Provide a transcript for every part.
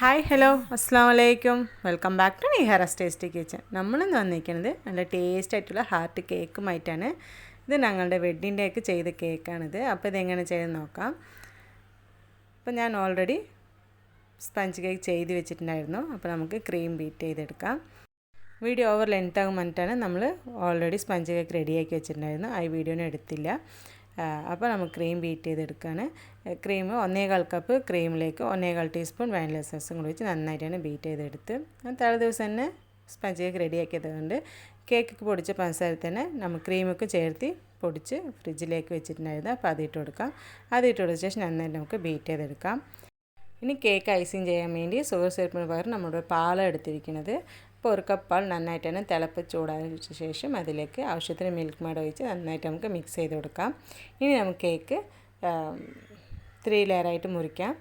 Hi hello അസ്സാം വലൈക്കും welcome back to Nihara's tasty kitchen. നമ്മളിന്ന് വന്നിരിക്കുന്നത് നല്ല ടേസ്റ്റ് ആയിട്ടുള്ള ഹാർട്ട് കേക്കുമായിട്ടാണ്. ഇത് ഞങ്ങളുടെ വെഡ്ഡിങ് ഡേക്ക് ചെയ്ത കേക്കാണിത്. അപ്പോൾ ഇതെങ്ങനെ ചെയ്ത് നോക്കാം. അപ്പോൾ ഞാൻ ഓൾറെഡി സ്പഞ്ച് കേക്ക് ചെയ്ത് വെച്ചിട്ടുണ്ടായിരുന്നു. അപ്പോൾ നമുക്ക് ക്രീം ബീറ്റ് ചെയ്തെടുക്കാം. വീഡിയോ ഓവർ ലെങ്ത് ആകും പറഞ്ഞിട്ടാണ് നമ്മൾ ഓൾറെഡി സ്പഞ്ച് കേക്ക് റെഡിയാക്കി വെച്ചിട്ടുണ്ടായിരുന്നു. ആ വീഡിയോനെ എടുത്തില്ല. അപ്പോൾ നമുക്ക് ക്രീം ബീറ്റ് ചെയ്തെടുക്കുകയാണ്. ക്രീം 1.25 കപ്പ് ക്രീമിലേക്ക് 1.25 ടീസ്പൂൺ വാനില എസൻസും കൂടി വെച്ച് നന്നായിട്ടാണ് ബീറ്റ് ചെയ്തെടുത്ത് തലേ ദിവസം തന്നെ സ്പഞ്ച് കേക്ക് റെഡിയാക്കിയതുകൊണ്ട് കേക്കൊക്കെ പൊടിച്ച പഞ്ചസാര തന്നെ നമ്മൾ ക്രീമൊക്കെ ചേർത്ത് പൊടിച്ച് ഫ്രിഡ്ജിലേക്ക് വെച്ചിട്ടുണ്ടായിരുന്നു. അപ്പോൾ അതിട്ട് കൊടുക്കാം. അതിട്ട് കൊടുത്ത ശേഷം നന്നായിട്ട് നമുക്ക് ബീറ്റ് ചെയ്തെടുക്കാം. ഇനി കേക്ക് ഐസിങ് ചെയ്യാൻ വേണ്ടി ഷുഗർ സിറപ്പിന് പകരം നമ്മുടെ പാലാണ് എടുത്തിരിക്കുന്നത്. അപ്പോൾ 1 കപ്പ് പാൽ നന്നായിട്ട് തന്നെ തിളപ്പിച്ച് ചൂടാക്കിയ ശേഷം അതിലേക്ക് ആവശ്യത്തിന് മിൽക്ക് മേഡ് ഒഴിച്ച് നന്നായിട്ട് നമുക്ക് മിക്സ് ചെയ്ത് കൊടുക്കാം. ഇനി നമുക്ക് കേക്ക് 3 ലെയറായിട്ട് മുറിക്കാം.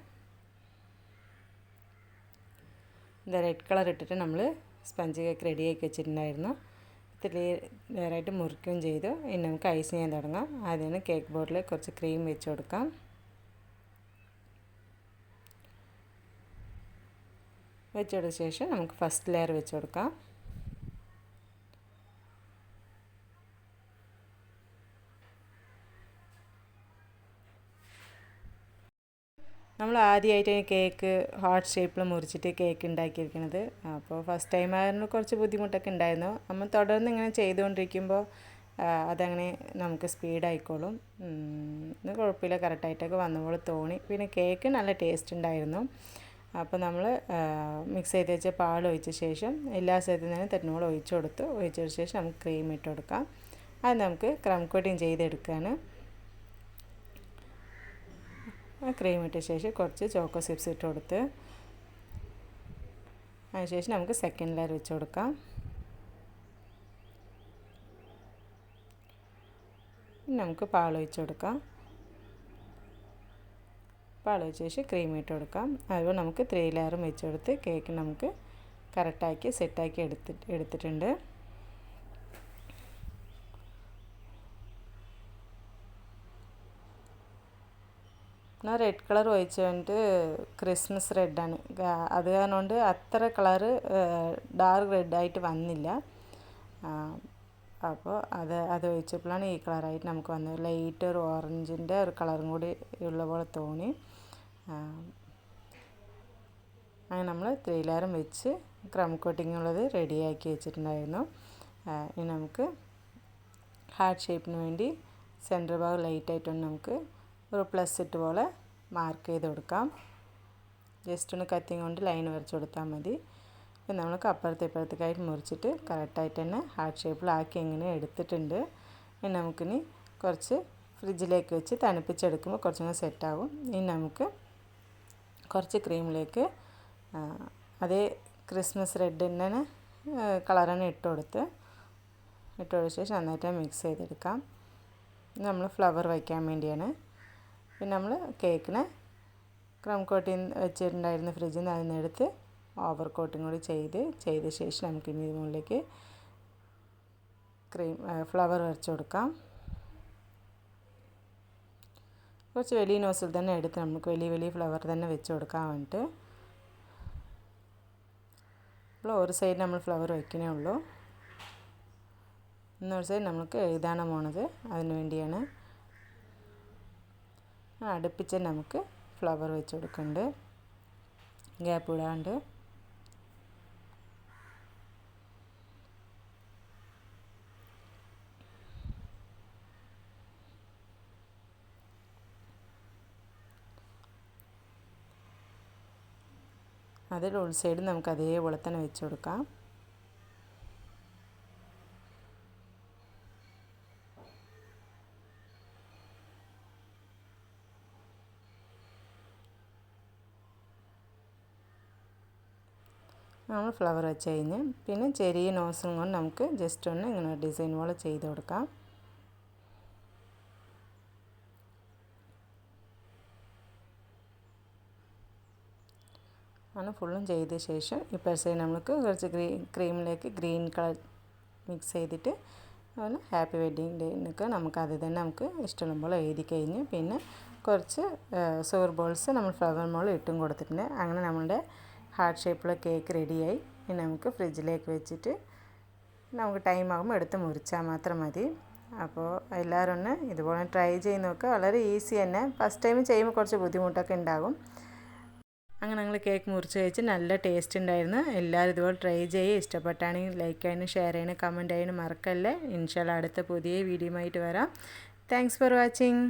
ഇത് റെഡ് കളർ ഇട്ടിട്ട് നമ്മൾ സ്പഞ്ച് കേക്ക് റെഡിയാക്കി വെച്ചിട്ടുണ്ടായിരുന്നു. 3 ലെയറായിട്ട് മുറിക്കുകയും ചെയ്തു. ഇനി നമുക്ക് ഐസ് ചെയ്യാൻ തുടങ്ങാം. ആദ്യം കേക്ക് ബോർഡിൽ കുറച്ച് ക്രീം വെച്ച് കൊടുക്കാം. വെച്ചെടുത്ത ശേഷം നമുക്ക് ഫസ്റ്റ് ലെയർ വെച്ച് കൊടുക്കാം. നമ്മൾ ആദ്യമായിട്ട് കേക്ക് ഹാർട്ട് ഷേപ്പിൽ മുറിച്ചിട്ട് കേക്ക് ഉണ്ടാക്കിയിരിക്കുന്നത്. അപ്പോൾ ഫസ്റ്റ് ടൈം ആയിരുന്നു കുറച്ച് ബുദ്ധിമുട്ടൊക്കെ ഉണ്ടായിരുന്നു. നമ്മൾ തുടർന്ന് ഇങ്ങനെ ചെയ്തുകൊണ്ടിരിക്കുമ്പോൾ അതങ്ങനെ നമുക്ക് സ്പീഡായിക്കോളും. കുഴപ്പമില്ല, കറക്റ്റായിട്ടൊക്കെ വന്നപ്പോൾ തോന്നി. പിന്നെ കേക്ക് നല്ല ടേസ്റ്റ് ഉണ്ടായിരുന്നു. അപ്പോൾ നമ്മൾ മിക്സ് ചെയ്ത് വെച്ച പാൽ ഒഴിച്ച ശേഷം എല്ലാ സ്ഥലത്തും തന്നെ തെറ്റുമ്പോൾ ഒഴിച്ചതിന് ശേഷം നമുക്ക് ക്രീം ഇട്ട് കൊടുക്കാം. അത് നമുക്ക് ക്രം കോട്ടിങ് ചെയ്തെടുക്കുകയാണ്. ആ ക്രീം ഇട്ട ശേഷം കുറച്ച് ചോക്കോ ചിപ്സ് ഇട്ട് കൊടുത്ത് അതിനുശേഷം നമുക്ക് സെക്കൻഡ് ലെയർ വെച്ച് കൊടുക്കാം. നമുക്ക് പാൽ ഒഴിച്ച് കൊടുക്കാം. പാൽ ഒഴിച്ച ശേഷം ക്രീം ഇട്ട് കൊടുക്കാം. അതുപോലെ നമുക്ക് 3 ലെയറും വെച്ച് കൊടുത്ത് കേക്ക് നമുക്ക് കറക്റ്റാക്കി സെറ്റാക്കി എടുത്തിട്ടുണ്ട്. ഞാൻ റെഡ് കളർ ഒഴിച്ചുകൊണ്ട് ക്രിസ്മസ് റെഡാണ്. അത് കാരണം കൊണ്ട് അത്ര കളറ് ഡാർക്ക് റെഡായിട്ട് വന്നില്ല. അപ്പോൾ അത് ഒഴിച്ചപ്പോഴാണ് ഈ കളറായിട്ട് നമുക്ക് വന്നത്. ലൈറ്റ് ഒരു ഓറഞ്ചിൻ്റെ ഒരു കളറും കൂടി ഉള്ള പോലെ തോന്നി. അങ്ങനെ നമ്മൾ 3 ലെയറും വെച്ച് ക്രം കോട്ടിങ് ഉള്ളത് റെഡിയാക്കി വെച്ചിട്ടുണ്ടായിരുന്നു. ഇനി നമുക്ക് ഹാർട്ട് ഷേപ്പിന് വേണ്ടി സെൻറ്റർ ഭാഗം ലൈറ്റായിട്ടൊന്ന് നമുക്ക് ഒരു പ്ലസ് ഇട്ട് പോലെ മാർക്ക് ചെയ്ത് കൊടുക്കാം. ജസ്റ്റ് ഒന്ന് കത്തിങ് കൊണ്ട് ലൈൻ വരച്ച് കൊടുത്താൽ മതി. പിന്നെ നമുക്ക് അപ്പുറത്തേക്കായിട്ട് മുറിച്ചിട്ട് കറക്റ്റായിട്ട് തന്നെ ഹാർട്ട് ഷേപ്പിലാക്കി എങ്ങനെ എടുത്തിട്ടുണ്ട്. ഇനി നമുക്കിനി കുറച്ച് ഫ്രിഡ്ജിലേക്ക് വെച്ച് തണുപ്പിച്ചെടുക്കുമ്പോൾ കുറച്ചും കൂടി സെറ്റാകും. ഇനി നമുക്ക് കുറച്ച് ക്രീമിലേക്ക് അതേ ക്രിസ്മസ് റെഡ് തന്നെ കളറാണ് ഇട്ട് കൊടുത്ത ശേഷം നന്നായിട്ട് മിക്സ് ചെയ്തെടുക്കാം. നമ്മൾ ഫ്ലവർ വയ്ക്കാൻ വേണ്ടിയാണ്. പിന്നെ നമ്മൾ കേക്കിന് ക്രം കോട്ടിങ് വെച്ചിട്ടുണ്ടായിരുന്ന ഫ്രിഡ്ജിൽ നിന്ന് അതിനെടുത്ത് ഓവർ കോട്ടിങ് കൂടി ചെയ്ത ശേഷം നമുക്ക് ഇനി മുകളിലേക്ക് ഫ്ലവർ വരച്ച് കൊടുക്കാം. കുറച്ച് വലിയ നോസിൽ തന്നെ എടുത്ത് നമുക്ക് വലിയ ഫ്ലവർ തന്നെ വെച്ച് കൊടുക്കാൻ വേണ്ടിയിട്ട്. അപ്പോൾ ഒരു സൈഡ് നമ്മൾ ഫ്ലവർ വയ്ക്കണേ ഉള്ളൂ. ഇന്നൊരു സൈഡ് നമുക്ക് എഴുതാനാണ് പോണത്, അതിന് വേണ്ടിയാണ്. അടുപ്പിച്ച് നമുക്ക് ഫ്ലവർ വെച്ച് കൊടുക്കുന്നുണ്ട്, ഗ്യാപ്പ് ഇടാണ്ട്. അതിൽ ഉൾ സൈഡ് നമുക്ക് അതേപോലെ തന്നെ വെച്ച് കൊടുക്കാം. നമ്മൾ ഫ്ലവർ വെച്ച് കഴിഞ്ഞ് പിന്നെ ചെറിയ നോസും കൊണ്ട് നമുക്ക് ജസ്റ്റ് ഒന്ന് ഇങ്ങനെ ഡിസൈൻ പോലെ ചെയ്ത് കൊടുക്കാം. ആണ് ഫുള്ളും ചെയ്ത ശേഷം ഇപ്പോൾ സൈഡ് നമുക്ക് കുറച്ച് ക്രീമിലേക്ക് ഗ്രീൻ കളർ മിക്സ് ചെയ്തിട്ട് അതുപോലെ ഹാപ്പി വെഡ്ഡിങ് ഡേ എന്നൊക്കെ നമുക്കത് തന്നെ നമുക്ക് ഇഷ്ടമുള്ള പോലെ എഴുതി കഴിഞ്ഞ് പിന്നെ കുറച്ച് ഷുഗർ ബോൾസ് നമ്മൾ ഫ്ലവർ മോൾ ഇട്ടും കൊടുത്തിട്ടുണ്ട്. അങ്ങനെ നമ്മളുടെ ഹാർട്ട് ഷേപ്പിലുള്ള കേക്ക് റെഡിയായി. ഇനി നമുക്ക് ഫ്രിഡ്ജിലേക്ക് വെച്ചിട്ട് നമുക്ക് ടൈം ആകുമ്പോൾ എടുത്ത് മുറിച്ചാൽ മാത്രം മതി. അപ്പോൾ എല്ലാവരും ഒന്ന് ഇതുപോലെ ട്രൈ ചെയ്ത് നോക്കുക. വളരെ ഈസി തന്നെ. ഫസ്റ്റ് ടൈം ചെയ്യുമ്പോൾ കുറച്ച് ബുദ്ധിമുട്ടൊക്കെ ഉണ്ടാകും. അങ്ങനെ ഞങ്ങൾ കേക്ക് മുറിച്ച് കഴിച്ച് നല്ല ടേസ്റ്റ് ഉണ്ടായിരുന്നു. എല്ലാവരും ഇതുപോലെ ട്രൈ ചെയ്യുക. ഇഷ്ടപ്പെട്ടാണെങ്കിൽ ലൈക്ക് ചെയ്യാനും ഷെയർ ചെയ്യാനും കമൻറ്റ് ചെയ്യാനും മറക്കല്ലേ. ഇൻഷാല്ലാ അടുത്ത പുതിയ വീഡിയോ ആയിട്ട് വരാം. Thanks for watching.